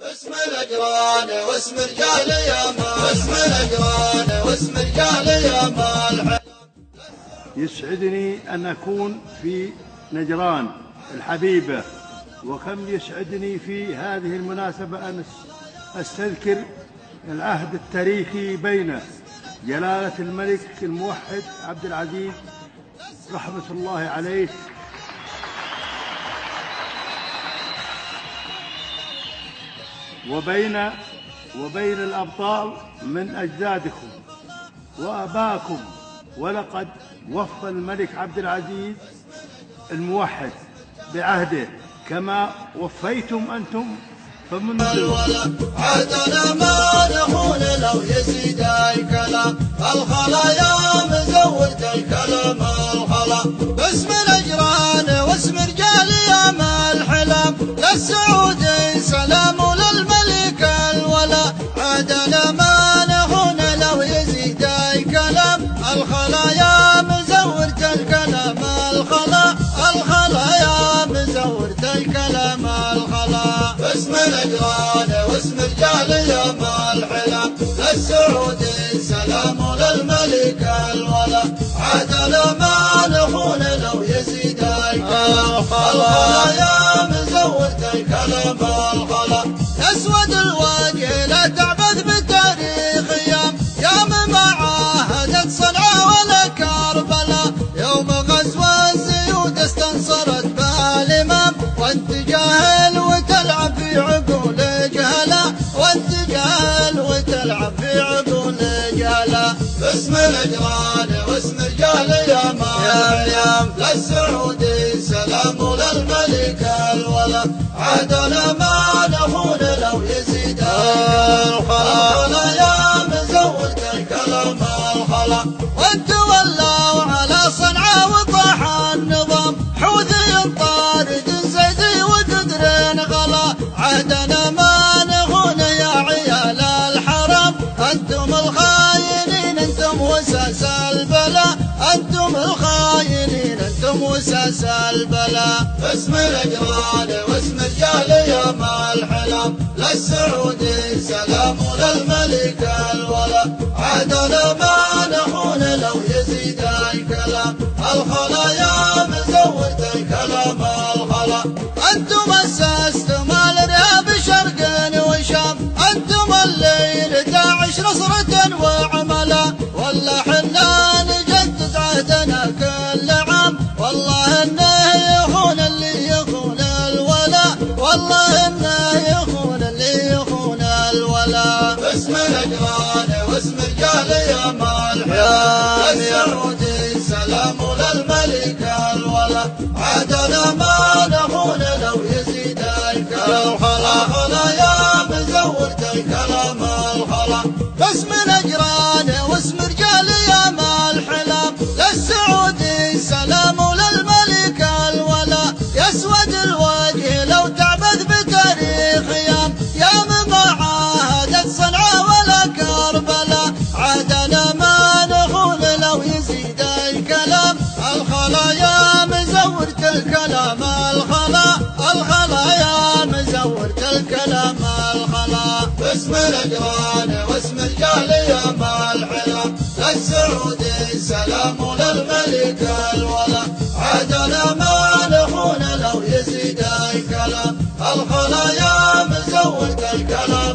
اسم الاجران واسم رجال يمال، اسم الاجران واسم رجال يمال. يسعدني أن أكون في نجران الحبيبة، وكم يسعدني في هذه المناسبة أن أستذكر العهد التاريخي بين جلالة الملك الموحد عبد العزيز رحمة الله عليه وبين الأبطال من أجدادكم وأباكم. ولقد وفى الملك عبد العزيز الموحد بعهده كما وفيتم أنتم فمنذ عادنا ما نخون لو يزيد الكلام، الخلايا مزود الكلام الخلا. باسم الاجران واسم رجال يمال الحلم، للسعودي سلام وللملك الولا. عادنا ما نخون لو يزيد الكلام، الخلايا مزود الكلام الخلا. الخلايا مزود الكلام الخلا. باسم الاجران واسم رجال يمال الحلم، للسعودي سلام وللملك الولا. عادنا ما نخون لو يزيد الكلام، الخلايا مزود الكلام الخلا. اسود الوجه لا تعبث بتاريخ يوم ما عاهدت صنعاء ولا كربلاء، يوم غزوة الزيود استنصرت بها الامام. وانت جاهل وتلعب في عقول جهلا، وانت جاهل وتلعب في عقول جهلا. باسم الاجران واسم رجال يمال، للسعودي سلام وللملك الولا. عادنا ما نخون لو يزيد الخلا، يا مزود الكلام الخلا. وانت ولوا على صنعاء وطاح النظام، حوثي طارد زيدي وقدر غلا. عهدنا ما نخون يا عيال الحرم، انتم الخاينين انتم وساس البلاء، انتم الخاينين انتم وساس البلاء. باسم الاجران واسم رجال يمال الحلم، للسعودي سلام وللملك الولا. عادنا ما نخون لو يزيد الكلام، الخلايا مزود الكلام الخلا. انتم اسستم الارهاب شرقا وشام، انتم الليل داعش نصرة وعملا. والله حنا نجدد عهدنا كل عام، والله انه يخون اللي يخون الولا، والله انه يخون اللي يخون الولا. باسم الاجران واسم رجال يمال الحلم، للسعودي سلام وللملك الولا. عادنا ما نخون لو يزيد الكلام، الخلايا مزود الكلام الخلا. باسم الاجران واسم رجال يمال الحلم، للسعودي سلام وللملك الولا. يسود الوجه لو تعبث بتاريخ يوم ما عاهدت صنعاء ولا كربلاء. عادنا ما نخون لو يزيد الكلام، الخلايا مزورت الكلام الخلا. الخلايا مزورت الكلام الخلا. باسم الاجران واسم رجال يمال الحلم، للسعودي سلام وللملك الولا. عادنا ما نخون لو يزيد الكلام، الخلايا مزود الكلام